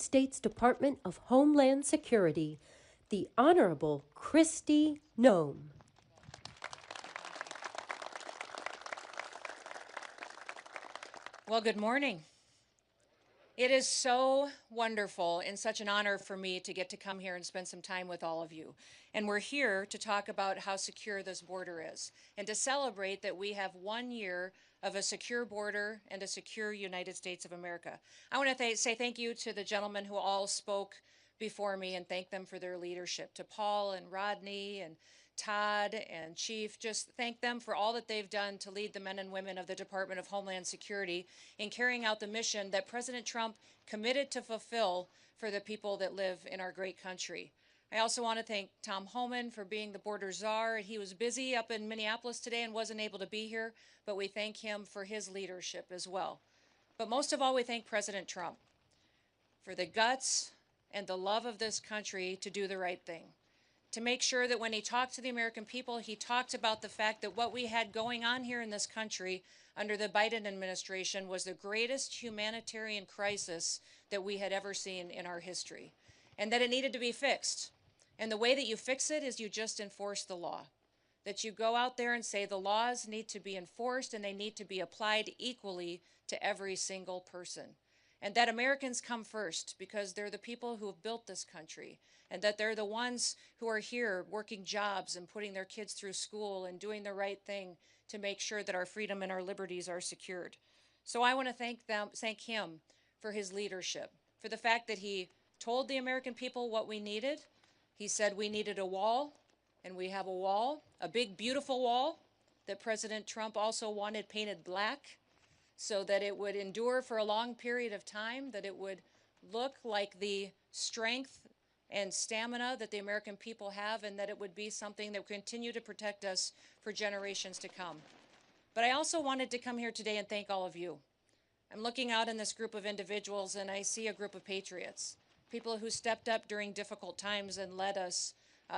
United States Department of Homeland Security, the Honorable Kristi Noem. Well, good morning. It is so wonderful and such an honor for me to get to come here and spend some time with all of you. And we're here to talk about how secure this border is and to celebrate that we have 1 year of a secure border and a secure United States of America. I want to say thank you to the gentlemen who all spoke before me and thank them for their leadership. To Paul and Rodney and Todd and Chief, just thank them for all that they've done to lead the men and women of the Department of Homeland Security in carrying out the mission that President Trump committed to fulfill for the people that live in our great country. I also want to thank Tom Homan for being the border czar. He was busy up in Minneapolis today and wasn't able to be here, but we thank him for his leadership as well. But most of all, we thank President Trump for the guts and the love of this country to do the right thing, to make sure that when he talked to the American people, he talked about the fact that what we had going on here in this country under the Biden administration was the greatest humanitarian crisis that we had ever seen in our history, and that it needed to be fixed. And the way that you fix it is you just enforce the law, that you go out there and say the laws need to be enforced and they need to be applied equally to every single person. And that Americans come first because they're the people who have built this country, and that they're the ones who are here working jobs and putting their kids through school and doing the right thing to make sure that our freedom and our liberties are secured. So I want to thank him for his leadership, for the fact that he told the American people what we needed. He said we needed a wall, and we have a wall, a big, beautiful wall that President Trump also wanted painted black, so that it would endure for a long period of time, that it would look like the strength and stamina that the American people have, and that it would be something that would continue to protect us for generations to come. But I also wanted to come here today and thank all of you. I'm looking out in this group of individuals and I see a group of patriots, people who stepped up during difficult times and led us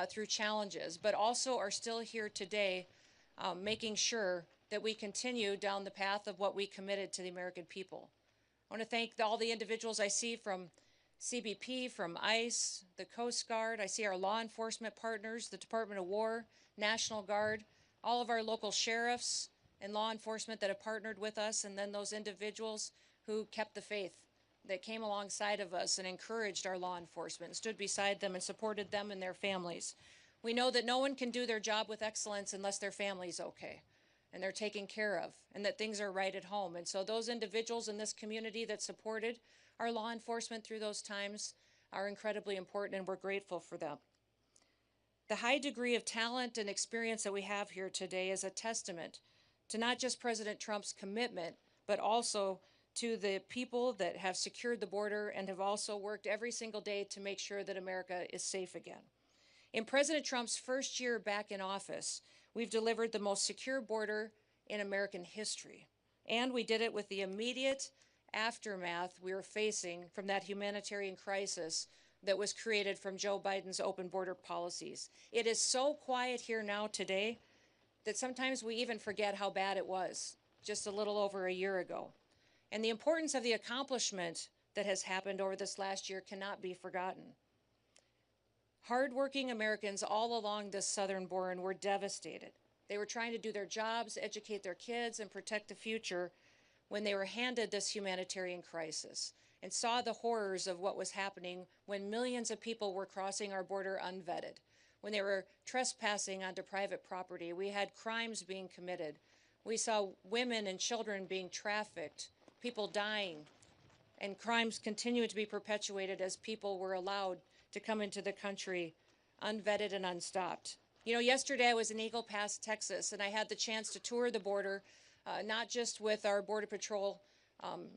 through challenges, but also are still here today making sure that we continue down the path of what we committed to the American people. I want to thank all the individuals I see from CBP, from ICE, the Coast Guard. I see our law enforcement partners, the Department of War, National Guard, all of our local sheriffs and law enforcement that have partnered with us, and then those individuals who kept the faith, that came alongside of us and encouraged our law enforcement, and stood beside them and supported them and their families. We know that no one can do their job with excellence unless their family's okay and they're taken care of and that things are right at home. And so those individuals in this community that supported our law enforcement through those times are incredibly important, and we're grateful for them. The high degree of talent and experience that we have here today is a testament to not just President Trump's commitment, but also to the people that have secured the border and have also worked every single day to make sure that America is safe again. In President Trump's first year back in office, we've delivered the most secure border in American history. And we did it with the immediate aftermath we were facing from that humanitarian crisis that was created from Joe Biden's open border policies. It is so quiet here now today that sometimes we even forget how bad it was just a little over a year ago. And the importance of the accomplishment that has happened over this last year cannot be forgotten. Hardworking Americans all along this southern border were devastated. They were trying to do their jobs, educate their kids, and protect the future when they were handed this humanitarian crisis and saw the horrors of what was happening when millions of people were crossing our border unvetted, when they were trespassing onto private property. We had crimes being committed. We saw women and children being trafficked, people dying, and crimes continued to be perpetuated as people were allowed to come into the country unvetted and unstopped. You know, yesterday I was in Eagle Pass, Texas, and I had the chance to tour the border, not just with our Border Patrol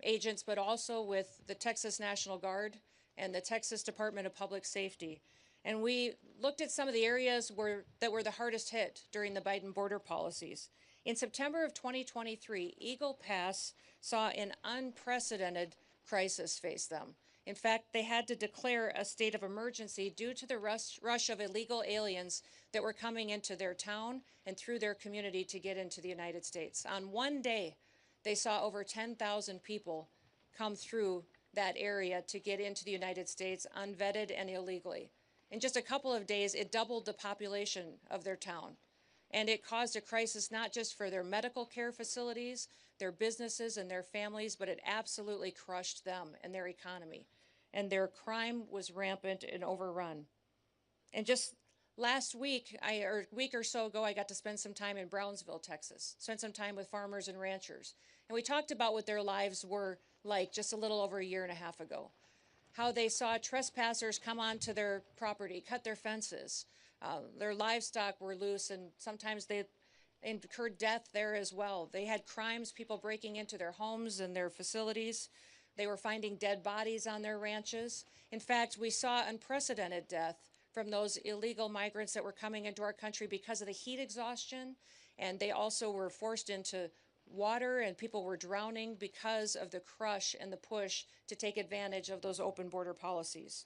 agents, but also with the Texas National Guard and the Texas Department of Public Safety. And we looked at some of the areas that were the hardest hit during the Biden border policies. In September of 2023, Eagle Pass saw an unprecedented crisis face them. In fact, they had to declare a state of emergency due to the rush of illegal aliens that were coming into their town and through their community to get into the United States. On one day, they saw over 10,000 people come through that area to get into the United States unvetted and illegally. In just a couple of days, it doubled the population of their town. And it caused a crisis not just for their medical care facilities, their businesses, and their families, but it absolutely crushed them and their economy. And their crime was rampant and overrun. And just last week, or a week or so ago, I got to spend some time in Brownsville, Texas, spent some time with farmers and ranchers. And we talked about what their lives were like just a little over a year and a half ago. How they saw trespassers come onto their property, cut their fences. Their livestock were loose, and sometimes they incurred death there as well. They had crimes, people breaking into their homes and their facilities. They were finding dead bodies on their ranches. In fact, we saw unprecedented death from those illegal migrants that were coming into our country because of the heat exhaustion, and they also were forced into water, and people were drowning because of the crush and the push to take advantage of those open border policies.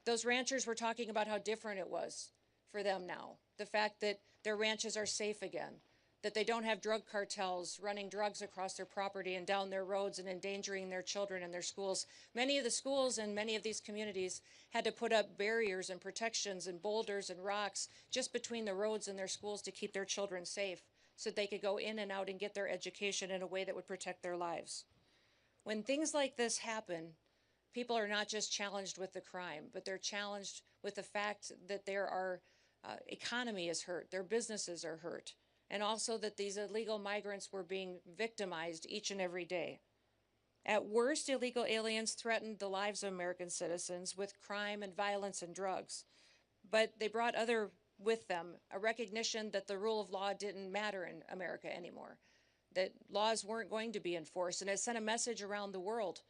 Those ranchers were talking about how different it was for them now. The fact that their ranches are safe again, that they don't have drug cartels running drugs across their property and down their roads and endangering their children and their schools. Many of the schools in many of these communities had to put up barriers and protections and boulders and rocks just between the roads and their schools to keep their children safe so they could go in and out and get their education in a way that would protect their lives. When things like this happen, people are not just challenged with the crime, but they're challenged with the fact that their economy is hurt, their businesses are hurt, and also that these illegal migrants were being victimized each and every day. At worst, illegal aliens threatened the lives of American citizens with crime and violence and drugs, but they brought other with them, a recognition that the rule of law didn't matter in America anymore, that laws weren't going to be enforced, and it sent a message around the world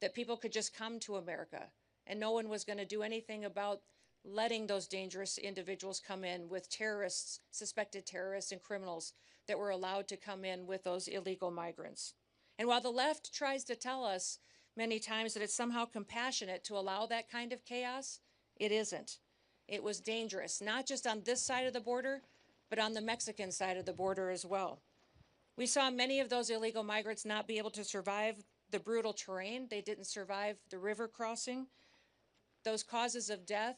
that people could just come to America and no one was going to do anything about letting those dangerous individuals come in with terrorists, suspected terrorists and criminals that were allowed to come in with those illegal migrants. And while the left tries to tell us many times that it's somehow compassionate to allow that kind of chaos, it isn't. It was dangerous, not just on this side of the border, but on the Mexican side of the border as well. We saw many of those illegal migrants not be able to survive the brutal terrain. They didn't survive the river crossing. Those causes of death,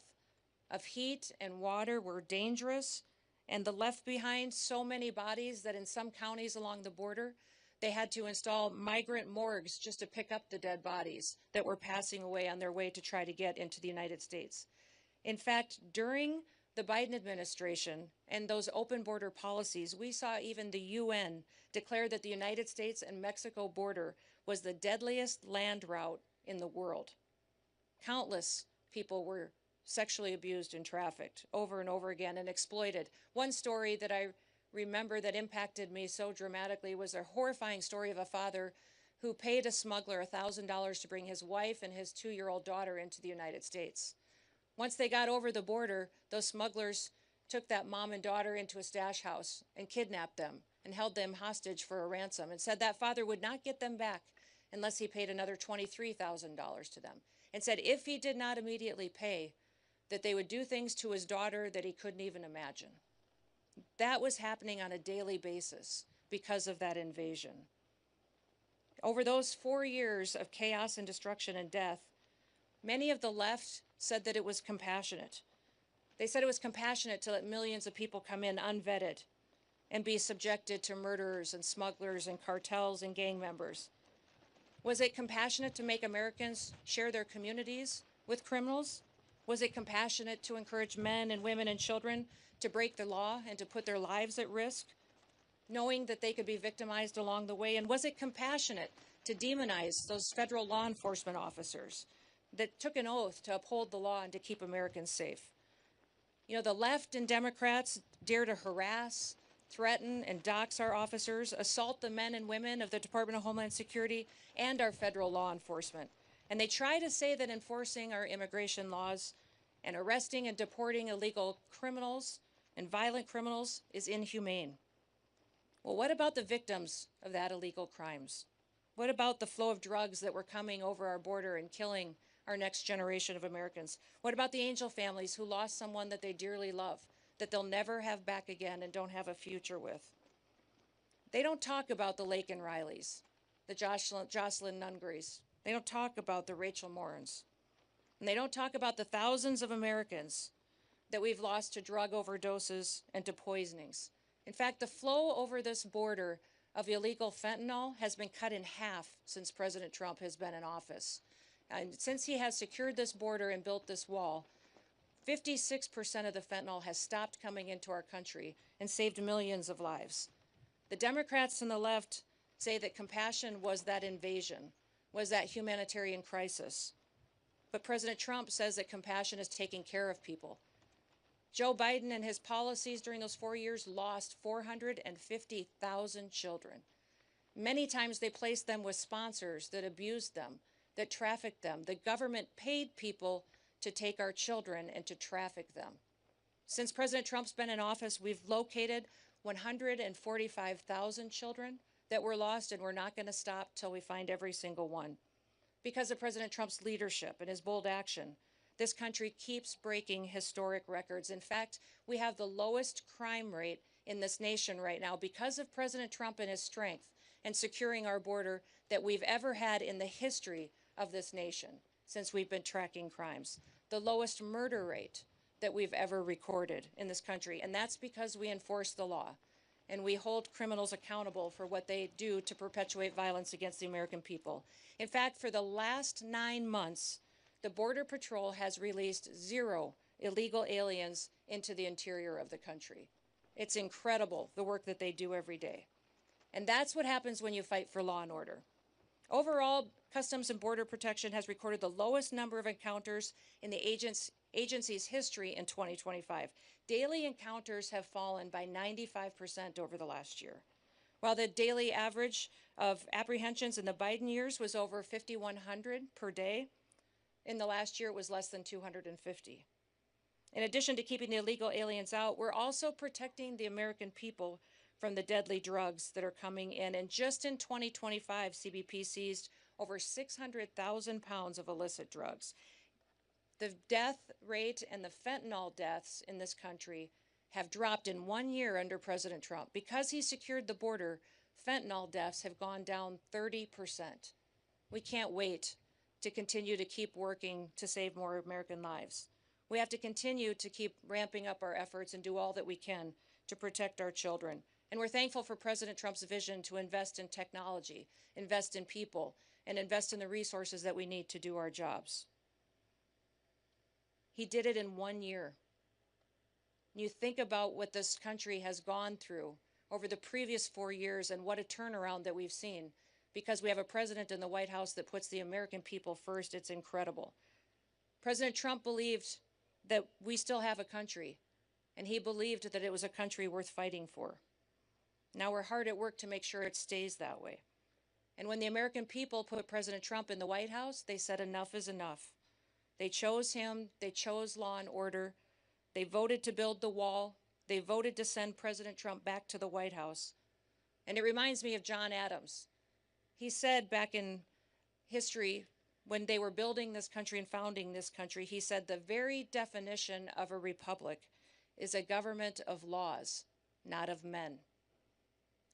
of heat and water, were dangerous, and the left behind so many bodies that in some counties along the border, they had to install migrant morgues just to pick up the dead bodies that were passing away on their way to try to get into the United States. In fact, during the Biden administration and those open border policies, we saw even the UN declare that the United States and Mexico border was the deadliest land route in the world. Countless people were sexually abused and trafficked over and over again and exploited. One story that I remember that impacted me so dramatically was a horrifying story of a father who paid a smuggler $1,000 to bring his wife and his 2-year-old daughter into the United States. Once they got over the border, those smugglers took that mom and daughter into a stash house and kidnapped them and held them hostage for a ransom and said that father would not get them back unless he paid another $23,000 to them, and said if he did not immediately pay, that they would do things to his daughter that he couldn't even imagine. That was happening on a daily basis because of that invasion. Over those 4 years of chaos and destruction and death, many of the left said that it was compassionate. They said it was compassionate to let millions of people come in unvetted and be subjected to murderers and smugglers and cartels and gang members. Was it compassionate to make Americans share their communities with criminals? Was it compassionate to encourage men and women and children to break the law and to put their lives at risk, knowing that they could be victimized along the way? And was it compassionate to demonize those federal law enforcement officers that took an oath to uphold the law and to keep Americans safe? You know, the left and Democrats dare to harass, threaten, and dox our officers, assault the men and women of the Department of Homeland Security and our federal law enforcement. And they try to say that enforcing our immigration laws and arresting and deporting illegal criminals and violent criminals is inhumane. Well, what about the victims of that illegal crimes? What about the flow of drugs that were coming over our border and killing our next generation of Americans? What about the Angel families who lost someone that they dearly love, that they'll never have back again and don't have a future with? They don't talk about the Laken Rileys, the Jocelyn Nungarys, They don't talk about the Rachel Morans. And they don't talk about the thousands of Americans that we've lost to drug overdoses and to poisonings. In fact, the flow over this border of illegal fentanyl has been cut in half since President Trump has been in office. And since he has secured this border and built this wall, 56% of the fentanyl has stopped coming into our country and saved millions of lives. The Democrats and the left say that compassion was that invasion, was that humanitarian crisis. But President Trump says that compassion is taking care of people. Joe Biden and his policies during those 4 years lost 450,000 children. Many times they placed them with sponsors that abused them, that trafficked them. The government paid people to take our children and to traffic them. Since President Trump's been in office, we've located 145,000 children that were lost, and we're not going to stop till we find every single one. Because of President Trump's leadership and his bold action, this country keeps breaking historic records. In fact, we have the lowest crime rate in this nation right now because of President Trump and his strength and securing our border that we've ever had in the history of this nation since we've been tracking crimes. The lowest murder rate that we've ever recorded in this country. And that's because we enforce the law and we hold criminals accountable for what they do to perpetuate violence against the American people. In fact, for the last 9 months, the Border Patrol has released 0 illegal aliens into the interior of the country. It's incredible, the work that they do every day. And that's what happens when you fight for law and order. Overall, Customs and Border Protection has recorded the lowest number of encounters in the agency's history in 2025. Daily encounters have fallen by 95% over the last year. While the daily average of apprehensions in the Biden years was over 5,100 per day, in the last year it was less than 250. In addition to keeping the illegal aliens out, we're also protecting the American people from the deadly drugs that are coming in. And just in 2025, CBP seized over 600,000 pounds of illicit drugs. The death rate and the fentanyl deaths in this country have dropped in 1 year under President Trump. Because he secured the border, fentanyl deaths have gone down 30%. We can't wait to continue to keep working to save more American lives. We have to continue to keep ramping up our efforts and do all that we can to protect our children. And we're thankful for President Trump's vision to invest in technology, invest in people, and invest in the resources that we need to do our jobs. He did it in 1 year. You think about what this country has gone through over the previous 4 years and what a turnaround that we've seen because we have a president in the White House that puts the American people first. It's incredible. President Trump believed that we still have a country, and he believed that it was a country worth fighting for. Now we're hard at work to make sure it stays that way. And when the American people put President Trump in the White House, they said enough is enough. They chose him, they chose law and order, they voted to build the wall, they voted to send President Trump back to the White House. And it reminds me of John Adams. He said back in history, when they were building this country and founding this country, he said the very definition of a republic is a government of laws, not of men.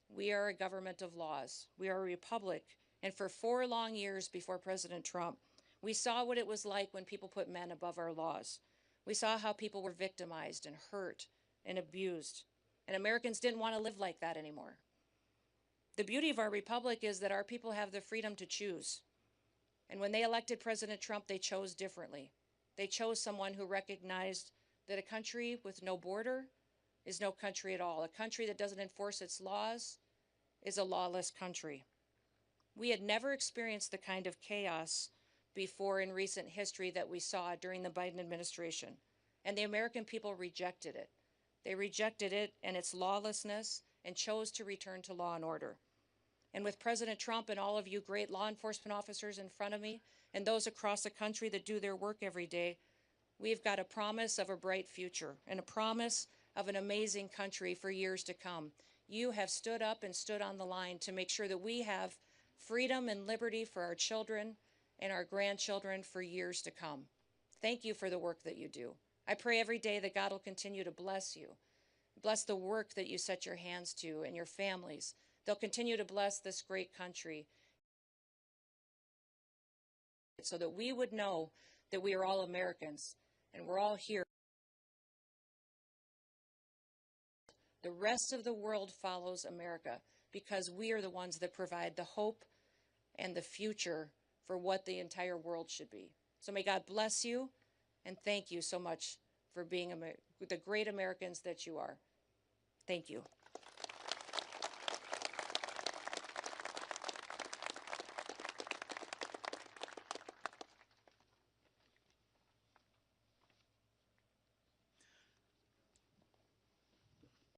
We are a government of laws. We are a republic. And for 4 long years before President Trump, we saw what it was like when people put men above our laws. We saw how people were victimized and hurt and abused. And Americans didn't want to live like that anymore. The beauty of our republic is that our people have the freedom to choose. And when they elected President Trump, they chose differently. They chose someone who recognized that a country with no border is no country at all. A country that doesn't enforce its laws is a lawless country. We had never experienced the kind of chaos before in recent history that we saw during the Biden administration. And the American people rejected it. They rejected it and its lawlessness and chose to return to law and order. And with President Trump and all of you great law enforcement officers in front of me and those across the country that do their work every day, we've got a promise of a bright future and a promise of an amazing country for years to come. You have stood up and stood on the line to make sure that we have freedom and liberty for our children and our grandchildren for years to come. Thank you for the work that you do. I pray every day that God will continue to bless you, bless the work that you set your hands to and your families. They'll continue to bless this great country so that we would know that we are all Americans and we're all here. The rest of the world follows America because we are the ones that provide the hope and the future for what the entire world should be. So may God bless you, and thank you so much for being the great Americans that you are. Thank you.